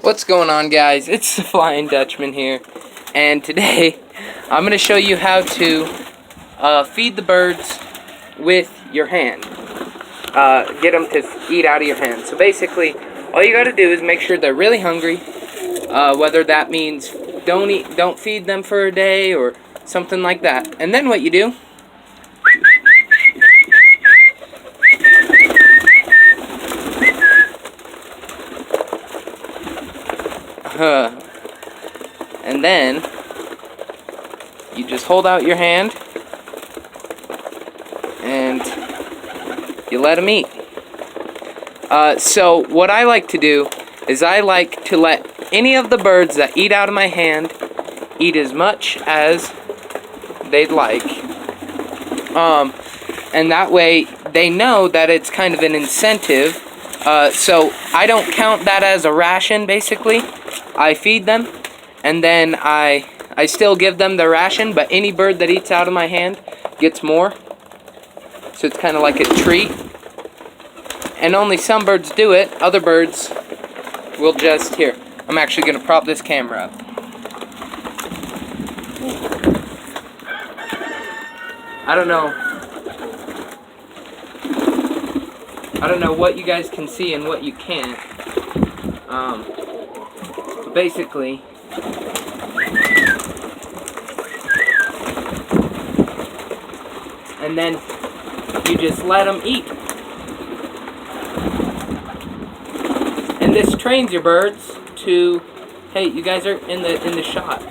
What's going on, guys? It's the Flying Dutchman here, and today I'm going to show you how to feed the birds with your hand. Get them to eat out of your hand. So basically, all you got to do is make sure they're really hungry. Whether that means don't feed them for a day or something like that. And then what you do? And then you just hold out your hand and you let them eat. So what I like to do is I like to let any of the birds that eat out of my hand eat as much as they'd like. And that way they know that it's kind of an incentive. So I don't count that as a ration, basically. I feed them, and then I still give them the ration, but any bird that eats out of my hand gets more. So it's kind of like a treat. And only some birds do it. Other birds will just... Here, I'm actually going to prop this camera up. I don't know what you guys can see and what you can't. Basically, and then you just let them eat. And this trains your birds to, hey, you guys are in the shot.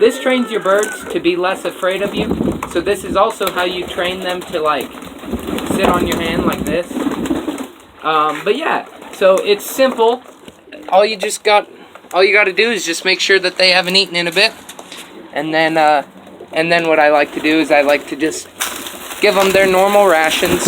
This trains your birds to be less afraid of you. So this is also how you train them to like sit on your hand like this. But yeah, so it's simple. All you got to do is just make sure that they haven't eaten in a bit. And then what I like to do is I like to just give them their normal rations.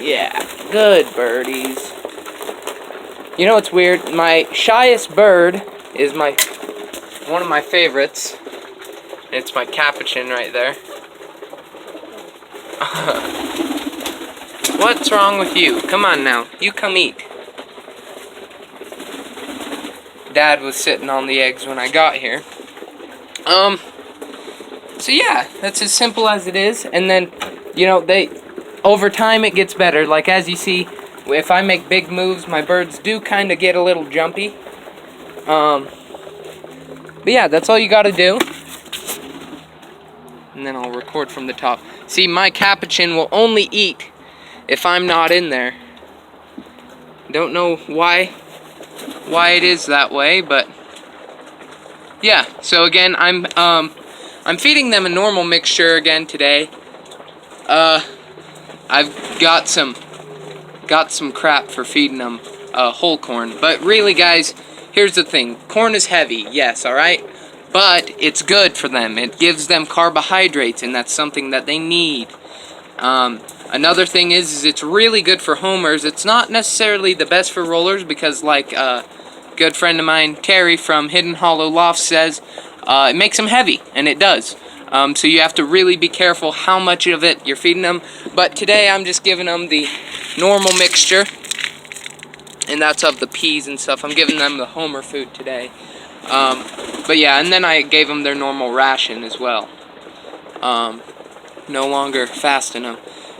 Yeah, good birdies. You know what's weird? My shyest bird is one of my favorites. It's my capuchin right there. What's wrong with you? Come on now, you come eat. Dad was sitting on the eggs when I got here. So yeah, that's as simple as it is. And then, you know, over time it gets better. Like as you see, if I make big moves, my birds do kind of get a little jumpy. But yeah, that's all you got to do. And then I'll record from the top. See, my capuchin will only eat if I'm not in there. Don't know why it is that way, but yeah. So again, I'm feeding them a normal mixture again today. I've got some crap for feeding them whole corn. But really, guys, here's the thing. Corn is heavy, yes, alright? But it's good for them. It gives them carbohydrates, and that's something that they need. Another thing is it's really good for homers. It's not necessarily the best for rollers because, like a good friend of mine, Terry from Hidden Hollow Loft says, it makes them heavy, and it does. So you have to really be careful how much of it you're feeding them. But today I'm just giving them the normal mixture, and that's of the peas and stuff. I'm giving them the homer food today. But yeah, and then I gave them their normal ration as well. No longer fasting them.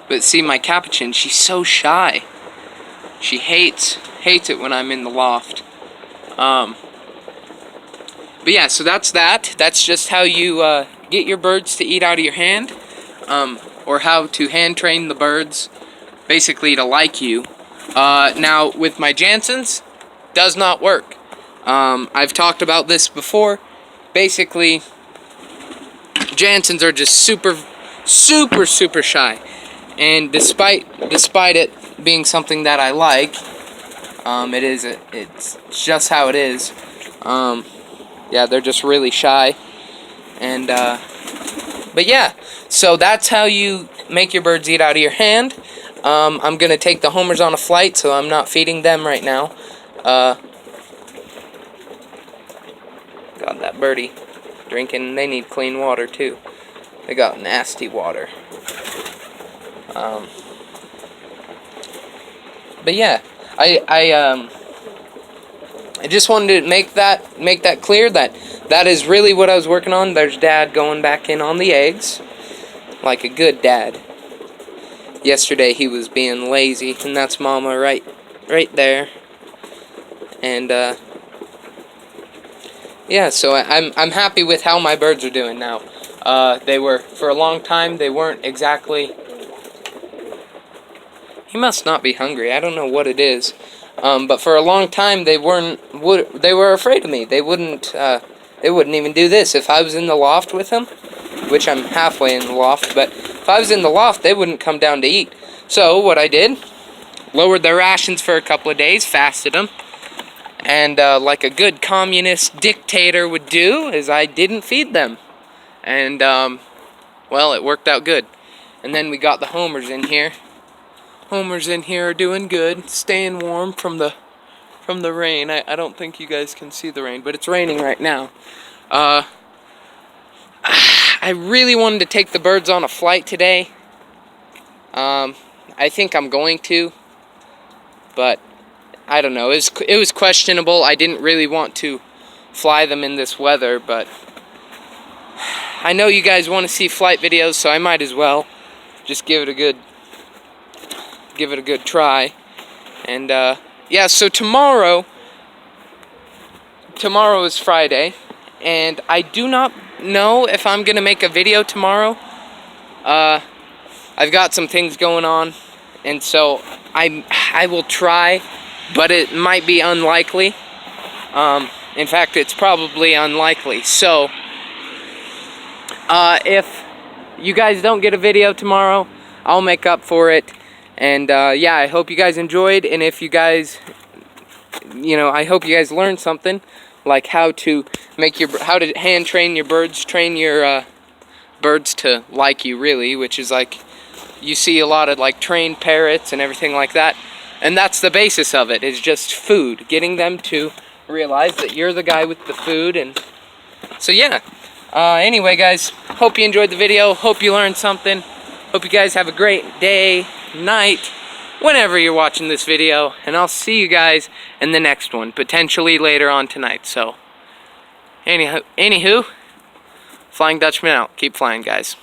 But see, my capuchin, she's so shy. She hates it when I'm in the loft. But yeah, so that's that. That's just how you get your birds to eat out of your hand, or how to hand train the birds, basically to like you. Now, with my Jansons, does not work. I've talked about this before. Basically, Jansons are just super shy, and despite it being something that I like, it's just how it is. Yeah, they're just really shy. And but yeah, so that's how you make your birds eat out of your hand. I'm gonna take the homers on a flight, so I'm not feeding them right now. God, that birdie drinking, they need clean water too. They got nasty water. But yeah, I just wanted to make that clear that is really what I was working on. There's Dad going back in on the eggs, like a good dad. Yesterday he was being lazy, and that's Mama right there. And yeah, so I'm happy with how my birds are doing now. They were, for a long time, they weren't exactly. He must not be hungry. I don't know what it is. But for a long time, they were afraid of me. They wouldn't even do this. If I was in the loft with them, which I'm halfway in the loft, but if I was in the loft, they wouldn't come down to eat. So what I did, lowered their rations for a couple of days, fasted them, and like a good communist dictator would do, is I didn't feed them. And well, it worked out good. And then we got the homers in here. Homers in here are doing good, staying warm from the rain. I don't think you guys can see the rain, but it's raining right now. I really wanted to take the birds on a flight today. I think I'm going to, but I don't know. It was questionable. I didn't really want to fly them in this weather, but I know you guys want to see flight videos, so I might as well just give it a good try. And yeah, so tomorrow is Friday, and I do not know if I'm gonna make a video tomorrow. I've got some things going on, and so I will try, but it might be unlikely. In fact, it's probably unlikely. So if you guys don't get a video tomorrow, I'll make up for it. And yeah, I hope you guys enjoyed, and if you guys, I hope you guys learned something, like how to hand train your birds, train your birds to like you, really, which is like, you see a lot of like trained parrots and everything like that, and that's the basis of it, is just food, getting them to realize that you're the guy with the food. And so yeah, anyway guys, hope you enjoyed the video, hope you learned something, hope you guys have a great day, night, whenever you're watching this video, and I'll see you guys in the next one, potentially later on tonight. So anywho, Flying Dutchman out. Keep flying, guys.